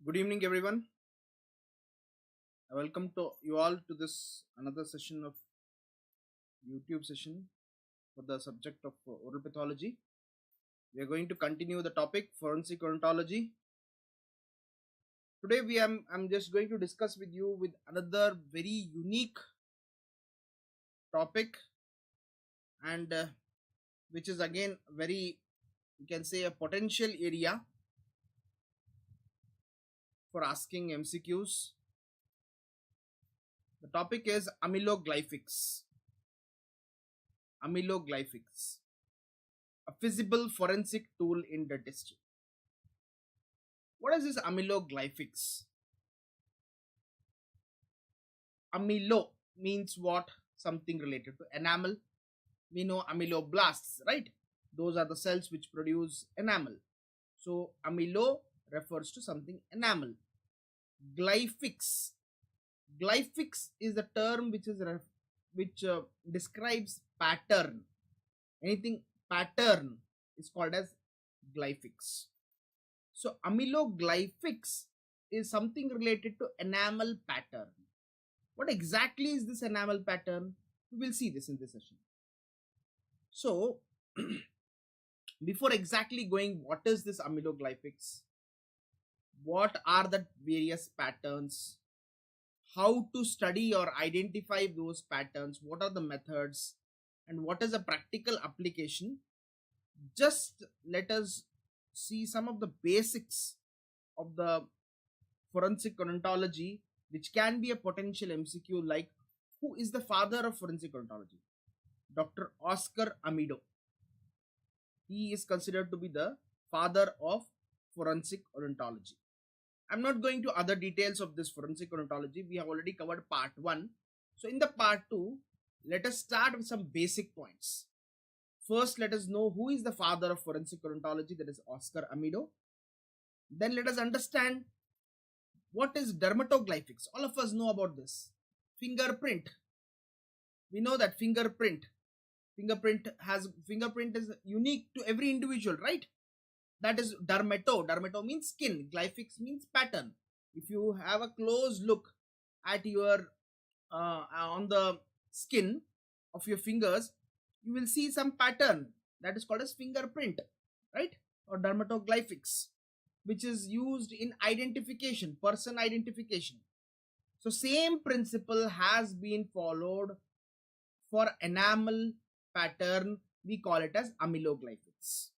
Good evening, everyone. I welcome to you all to this another session of YouTube session for the subject of oral pathology. We are going to continue the topic forensic odontology. Today, I'm just going to discuss with you with another very unique topic, and which is again very, you can say, a potential area for asking MCQs. The topic is amyloglyphics. Amyloglyphics, a feasible forensic tool in dentistry. What is this amyloglyphics? Amylo means what? Something related to enamel. We know amyloblasts, right? Those are the cells which produce enamel. So amylo refers to something enamel. Glyphics. Glyphics is the term which describes pattern. Anything pattern is called as glyphics. So amyloglyphics is something related to enamel pattern. What exactly is this enamel pattern? We will see this in this session. So before exactly going, what is this amyloglyphics? What are the various patterns? How to study or identify those patterns? What are the methods? And what is a practical application? Just let us see some of the basics of the forensic odontology, which can be a potential MCQ, like who is the father of forensic odontology? Dr. Oscar Amido. He is considered to be the father of forensic odontology. I'm not going to other details of this forensic odontology. We have already covered part 1. So in the part 2, let us start with some basic points. First, let us know who is the father of forensic odontology, that is Oscar Amido. Then let us understand what is dermatoglyphics. All of us know about this. Fingerprint. We know that fingerprint is unique to every individual, right? That is dermato. Dermato means skin. Glyphics means pattern. If you have a close look at your on the skin of your fingers, you will see some pattern that is called as fingerprint, right? Or dermatoglyphics, which is used in identification, person identification. So same principle has been followed for enamel pattern. We call it as amyloglyphics.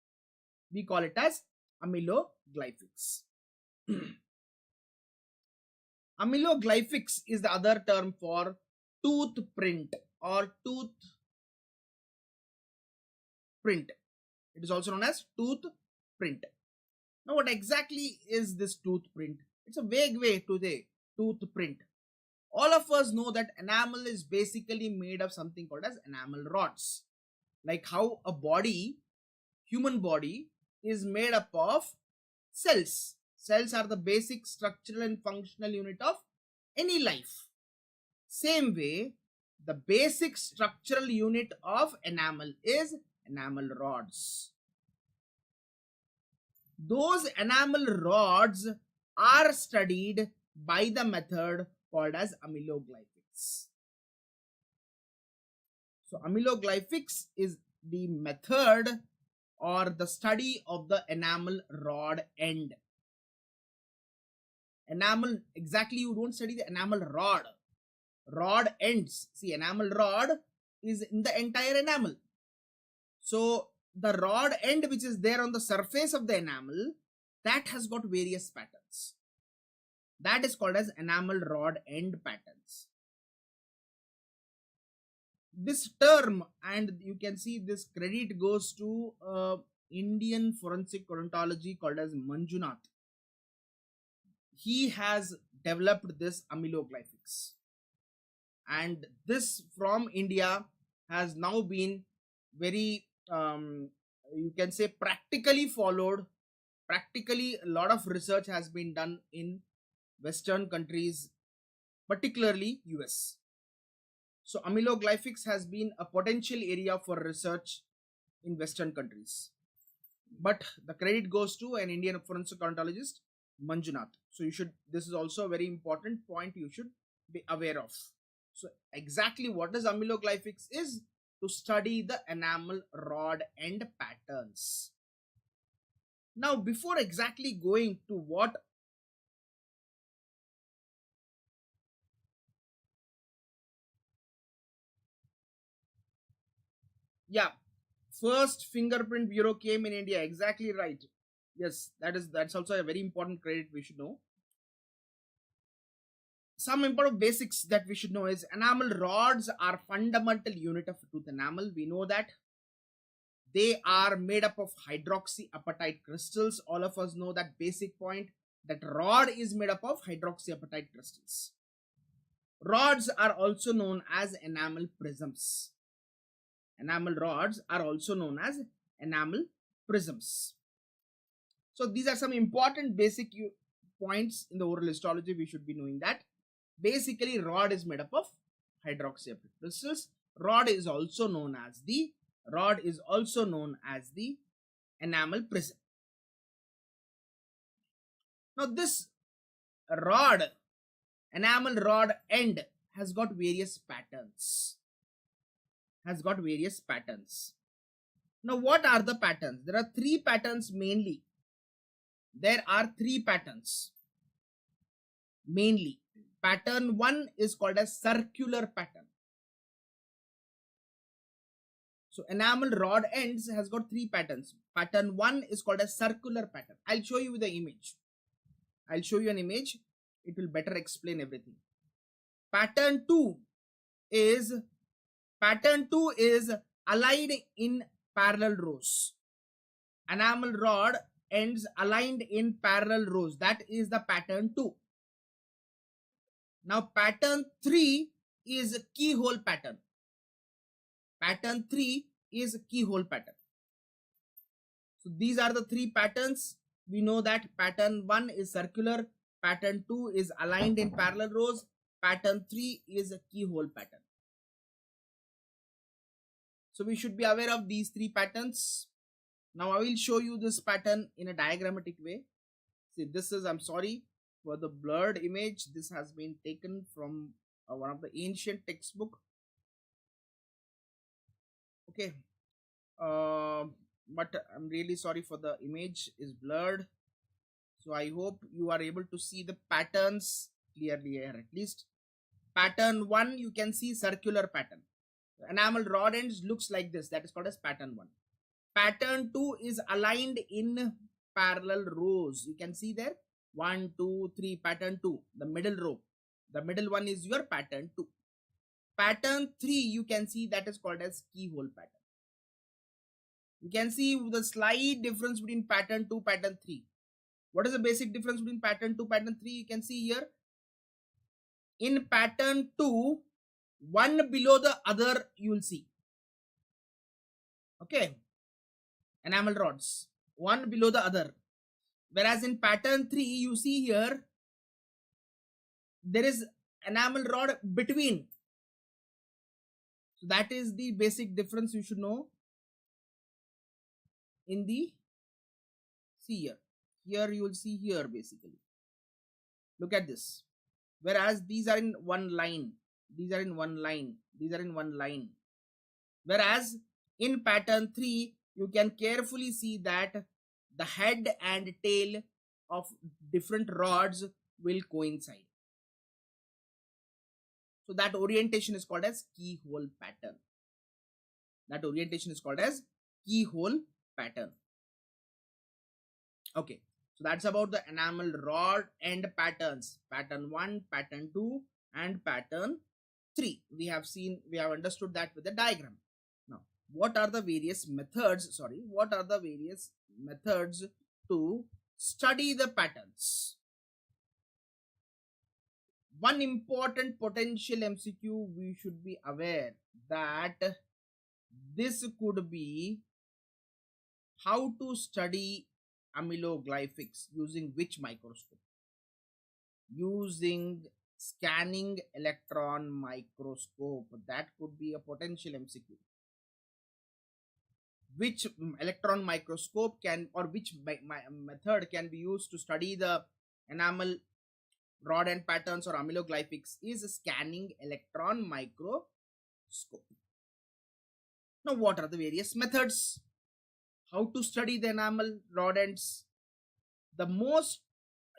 Amyloglyphics is the other term for tooth print or tooth print. It is also known as tooth print. Now, what exactly is this tooth print? It's a vague way to say tooth print. All of us know that enamel is basically made of something called as enamel rods. Like how a body, human body, is made up of cells. Cells are the basic structural and functional unit of any life. Same way, the basic structural unit of enamel is enamel rods. Those enamel rods are studied by the method called as amyloglyphics. So amyloglyphics is the method or the study of the enamel rod end. Enamel, exactly, you don't study the enamel rod. Rod ends. See, enamel rod is in the entire enamel. So the rod end which is there on the surface of the enamel, that has got various patterns. That is called as enamel rod end patterns. This term, and you can see this credit goes to Indian forensic odontology called as Manjunath. He has developed this amyloglyphics, and this from India has now been very you can say practically followed. Practically, a lot of research has been done in Western countries, particularly US. So amyloglyphics has been a potential area for research in Western countries. But the credit goes to an Indian forensic odontologist Manjunath. So you should, this is also a very important point you should be aware of. So exactly what is amyloglyphics is to study the enamel rod end patterns. Now before exactly going to what yeah, first fingerprint bureau came in India, exactly right. Yes, that's also a very important credit we should know. Some important basics that we should know is enamel rods are fundamental unit of tooth enamel. We know that they are made up of hydroxyapatite crystals. All of us know that basic point, that rod is made up of hydroxyapatite crystals. Rods are also known as enamel prisms. Enamel rods are also known as enamel prisms. So these are some important basic points in the oral histology we should be knowing, that basically rod is made up of hydroxyapatite crystals. Rod is also known as the enamel prism. Now this rod, enamel rod end, has got various patterns. Now what are the patterns? There are three patterns mainly. Pattern 1 is called as circular pattern. So enamel rod ends has got three patterns. Pattern 1 is called as circular pattern. I'll show you the image. I'll show you an image. It will better explain everything. Pattern 2 is aligned in parallel rows. Enamel rod ends aligned in parallel rows. That is the pattern 2. Now pattern 3 is keyhole pattern. Pattern 3 is keyhole pattern. So these are the three patterns. We know that pattern 1 is circular, pattern 2 is aligned in parallel rows, pattern 3 is a keyhole pattern. So we should be aware of these three patterns. Now I will show you this pattern in a diagrammatic way. See, this is, I'm sorry for the blurred image, this has been taken from one of the ancient textbook. Okay, but I'm really sorry for the image is blurred. So I hope you are able to see the patterns clearly here. At least pattern 1, you can see circular pattern. The enamel rod ends looks like this. That is called as pattern 1. Pattern 2 is aligned in parallel rows. You can see there 1, 2, 3. Pattern 2, the middle row. The middle one is your pattern 2. Pattern 3, you can see that is called as keyhole pattern. You can see the slight difference between pattern 2, pattern 3. What is the basic difference between pattern 2, pattern 3? You can see here. In pattern 2, one below the other you will see. Okay. Enamel rods, one below the other. Whereas in pattern 3, you see here, there is enamel rod between. So that is the basic difference you should know. In the, see here. Here you will see here basically. Look at this. Whereas these are in one line. These are in one line. These are in one line. Whereas in pattern 3, you can carefully see that the head and tail of different rods will coincide. So that orientation is called as keyhole pattern. That orientation is called as keyhole pattern. Okay. So that's about the enamel rod end patterns. Pattern 1, pattern 2 and pattern 3. We have understood that with the diagram. Now, what are the various methods to study the patterns? One important potential MCQ we should be aware that this could be how to study amyloglyphics using which microscope? Using scanning electron microscope. That could be a potential MCQ. Which electron microscope can, or which method can be used to study the enamel rod end patterns or amyloglyphics is scanning electron microscope. Now, what are the various methods? How to study the enamel rod ends? The most,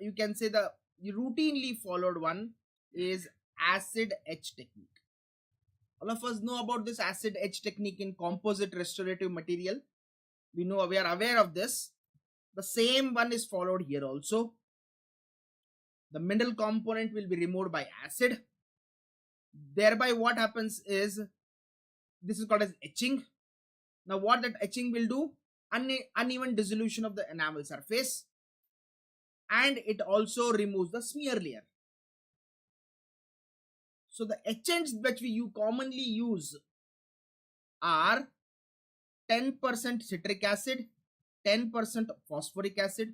you can say, the routinely followed one is acid etch technique. All of us know about this acid etch technique in composite restorative material. We are aware of this. The same one is followed here also. The mineral component will be removed by acid. Thereby what happens is, this is called as etching. Now what that etching will do, uneven dissolution of the enamel surface, and it also removes the smear layer. So the etchants which you commonly use are 10% citric acid, 10% phosphoric acid,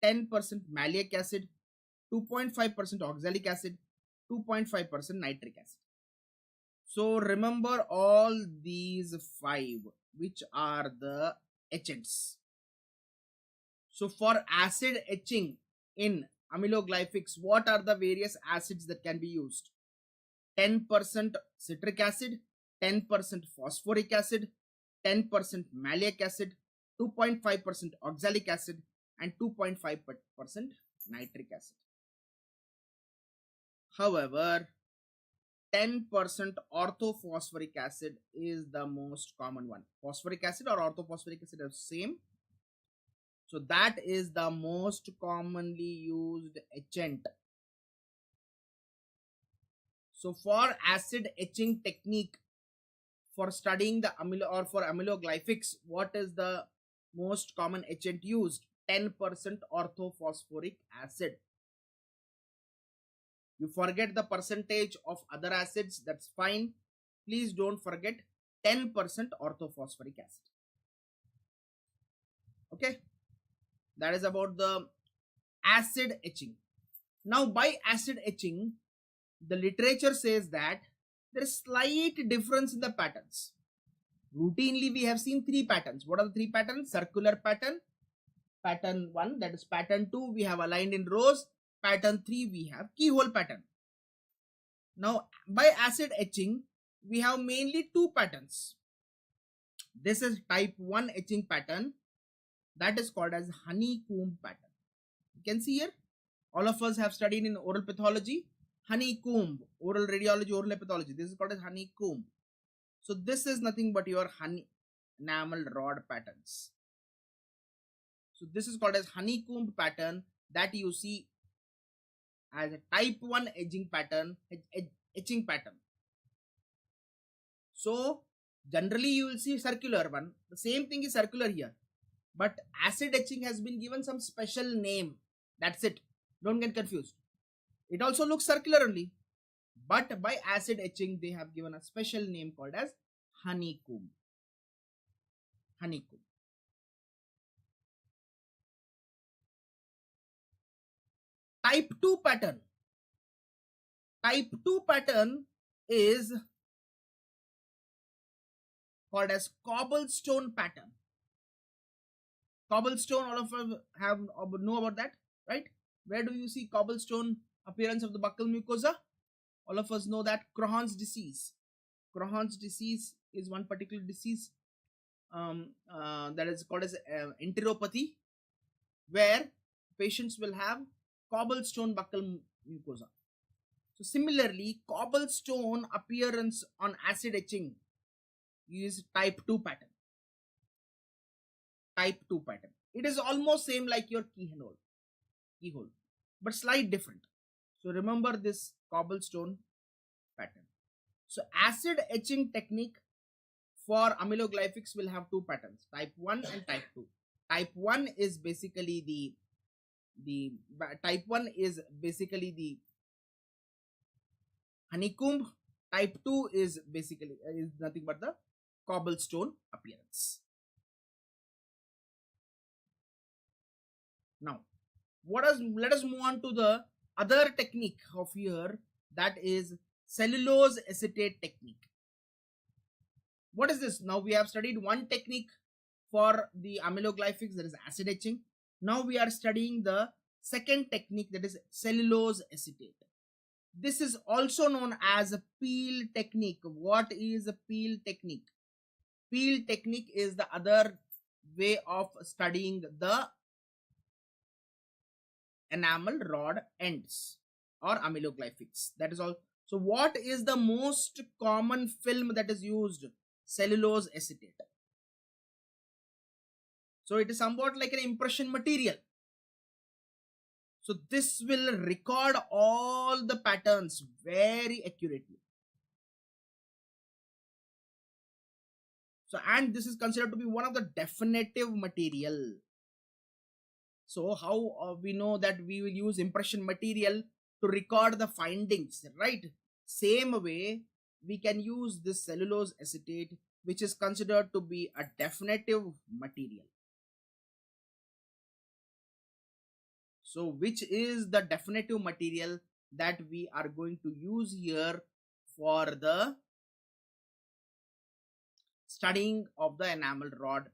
10% malic acid, 2.5% oxalic acid, 2.5% nitric acid. So remember all these 5, which are the etchants. So for acid etching in amyloglyphics, what are the various acids that can be used? 10% citric acid, 10% phosphoric acid, 10% malic acid, 2.5% oxalic acid, and 2.5% nitric acid. However, 10% orthophosphoric acid is the most common one. Phosphoric acid or orthophosphoric acid are same. So that is the most commonly used etchant. So for acid etching technique, for studying the amyloglyphics, what is the most common etchant used? 10% orthophosphoric acid. You forget the percentage of other acids, that's fine. Please don't forget 10% orthophosphoric acid. Okay, that is about the acid etching. Now by acid etching, the literature says that there is slight difference in the patterns. Routinely we have seen 3 patterns. What are the 3 patterns? Circular pattern, pattern 1, that is pattern 2, we have aligned in rows, pattern 3 we have keyhole pattern. Now by acid etching, we have mainly 2 patterns. This is type 1 etching pattern, that is called as honeycomb pattern. You can see here, all of us have studied in oral pathology, honeycomb, oral radiology, oral pathology. This is called as honeycomb. So this is nothing but your enamel rod patterns. So this is called as honeycomb pattern, that you see as a type 1 etching pattern. So generally you will see circular one. The same thing is circular here, but acid etching has been given some special name. That's it. Don't get confused. It also looks circular only, but by acid etching they have given a special name called as honeycomb. Honeycomb. Type 2 pattern. Type 2 pattern is called as cobblestone pattern. Cobblestone, all of us know about that, right? Where do you see cobblestone appearance of the buccal mucosa? All of us know that Crohn's disease. Crohn's disease is one particular disease that is called as enteropathy, where patients will have cobblestone buccal mucosa. So similarly, cobblestone appearance on acid etching is type 2 pattern. Type 2 pattern. It is almost same like your keyhole, but slight different. So remember this cobblestone pattern. So acid etching technique for amyloglyphics will have 2 patterns, type 1 and type 2. Type 1 is basically the honeycomb. Type 2 is basically nothing but the cobblestone appearance. Now let us move on to the other technique of here, that is cellulose acetate technique. What is this? Now we have studied one technique for the amyloglyphics, that is acid etching. Now we are studying the second technique, that is cellulose acetate. This is also known as a peel technique. What is a peel technique? Peel technique is the other way of studying the enamel rod ends or amyloglyphics. That is all. So what is the most common film that is used? Cellulose acetate. So it is somewhat like an impression material. So this will record all the patterns very accurately. So, and this is considered to be one of the definitive material. So how we know that we will use impression material to record the findings, right? Same way we can use this cellulose acetate, which is considered to be a definitive material. So which is the definitive material that we are going to use here for the studying of the enamel rod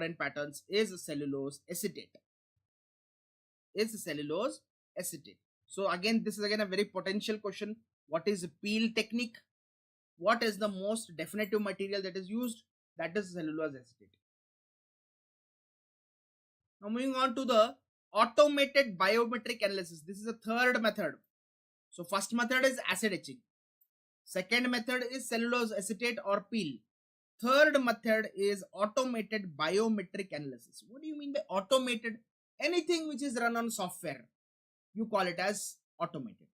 end patterns is cellulose acetate. So again, this is again a very potential question. What is peel technique? What is the most definitive material that is used? That is cellulose acetate. Now moving on to the automated biometric analysis. This is the third method. So first method is acid etching. Second method is cellulose acetate or peel. Third method is automated biometric analysis. What do you mean by automated? Anything which is run on software, you call it as automated.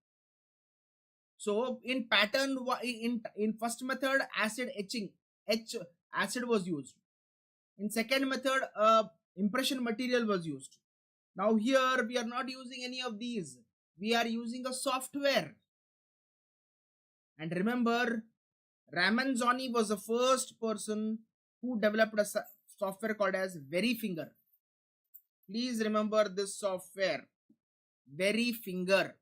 So in pattern, in first method, acid etching, acid was used. In second method, impression material was used. Now here we are not using any of these. We are using a software. And remember, Ramazzoni was the first person who developed a software called as Verifinger. Please remember this software, Verifinger.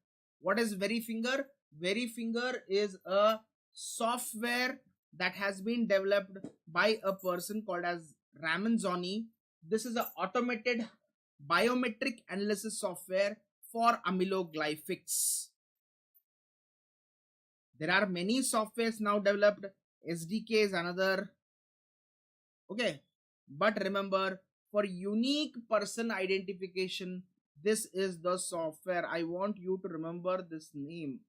What is Verifinger? Verifinger is a software that has been developed by a person called as Ramazzoni. This is an automated biometric analysis software for amyloglyphics. There are many softwares now developed. SDK is another. Okay. But remember, for unique person identification, this is the software. I want you to remember this name,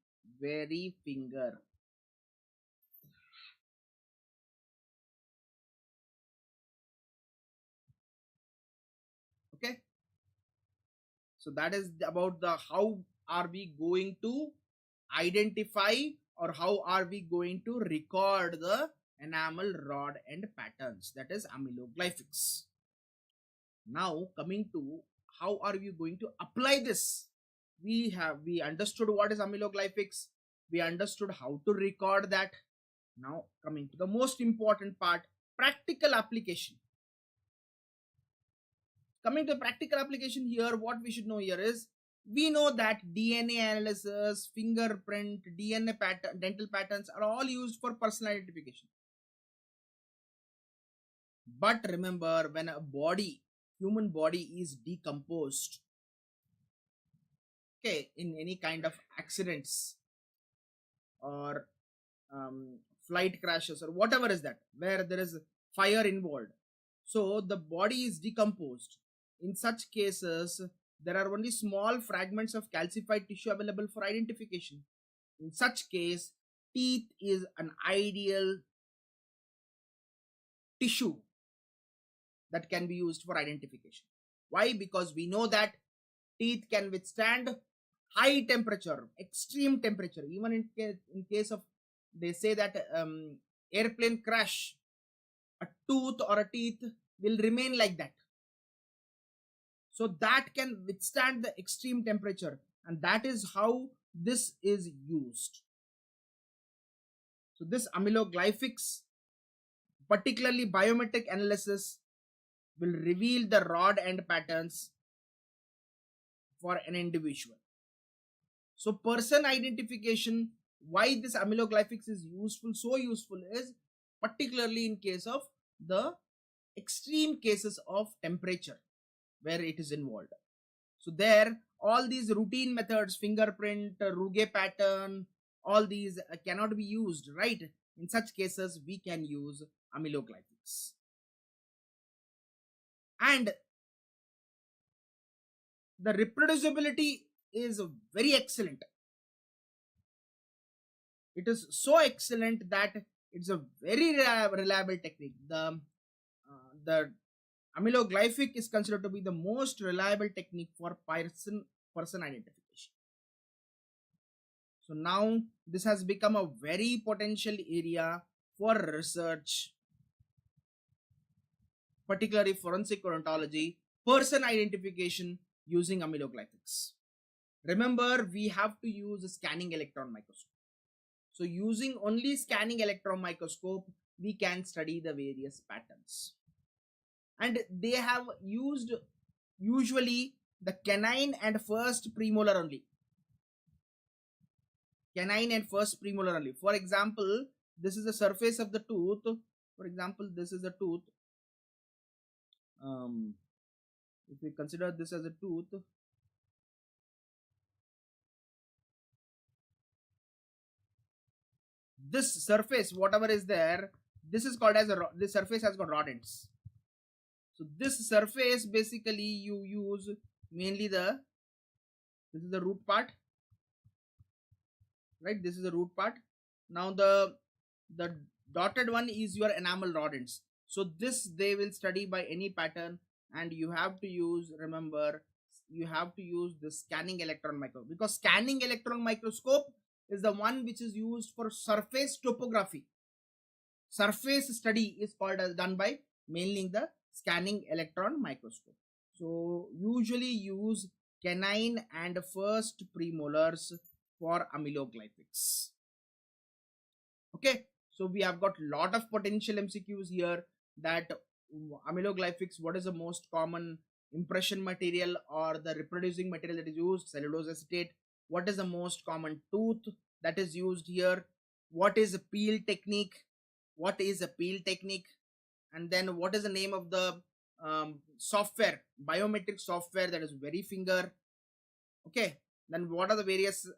Verifinger. Okay. So that is about the how are we going to identify or how are we going to record the enamel rod end patterns, that is amyloglyphics. Now coming to how are we going to apply this? We understood what is amyloglyphics. We understood how to record that. Now coming to the most important part, practical application. Coming to practical application here, what we should know here is, we know that DNA analysis, fingerprint, DNA pattern, dental patterns are all used for personal identification. But remember, when a human body is decomposed, okay, in any kind of accidents or flight crashes or whatever is that, where there is fire involved, so the body is decomposed. In such cases, there are only small fragments of calcified tissue available for identification. In such case, teeth is an ideal tissue that can be used for identification. Why? Because we know that teeth can withstand high temperature, extreme temperature. Even in case of, they say that airplane crash, a tooth or a teeth will remain like that. So that can withstand the extreme temperature, and that is how this is used. So this amyloglyphics, particularly biometric analysis, will reveal the rod end patterns for an individual. So person identification, why this amyloglyphics is useful, so useful, is particularly in case of the extreme cases of temperature where it is involved. So there, all these routine methods, fingerprint, Ruge pattern, all these cannot be used, right? In such cases, we can use amyloglycics. And the reproducibility is very excellent. It is so excellent that it's a very reliable technique. The amyloglycic is considered to be the most reliable technique for person identification. So now this has become a very potential area for research, particularly forensic odontology, person identification using amyloglycics. Remember, we have to use a scanning electron microscope. So using only scanning electron microscope, we can study the various patterns. And they have used usually the canine and first premolar only. Canine and first premolar only. For example, this is the surface of the tooth. For example, this is a tooth. If we consider this as a tooth, this surface, whatever is there, this is called as this surface has got rodents. So this surface basically you use mainly this is the root part, right? This is the root part. Now the dotted one is your enamel rodents. So this they will study by any pattern, and you have to use, remember, you have to use the scanning electron microscope, because scanning electron microscope is the one which is used for surface topography. Surface study is called as done by mainly the scanning electron microscope. So usually use canine and first premolars for amyloglycics. Okay, so we have got lot of potential MCQs here. That amyloglycics, what is the most common impression material or the reproducing material that is used? Cellulose acetate. What is the most common tooth that is used here? What is a peel technique? What is a peel technique? And then what is the name of the software, biometric software that is very finger? Okay, then what are the various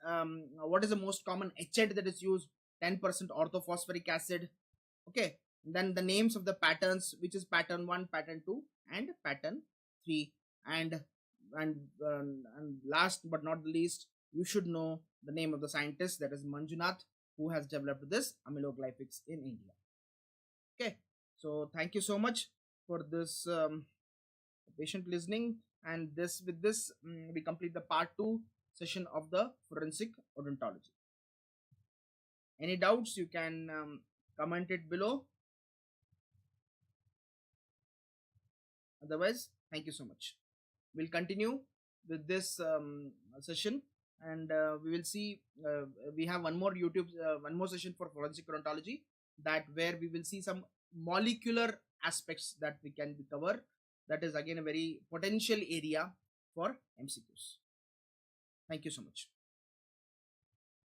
what is the most common etchant that is used? 10% orthophosphoric acid. Okay, then the names of the patterns, which is pattern 1, pattern 2 and pattern 3. And last but not the least, you should know the name of the scientist, that is Manjunath, who has developed this amyloglycics in India. Okay, so thank you so much for this patient listening, and with this we complete the part 2 session of the forensic odontology. Any doubts, you can comment it below. Otherwise, thank you so much. We'll continue with this session, and we will see we have one more one more session for forensic odontology, that where we will see some molecular aspects that we can cover. That is again a very potential area for MCQs. Thank you so much.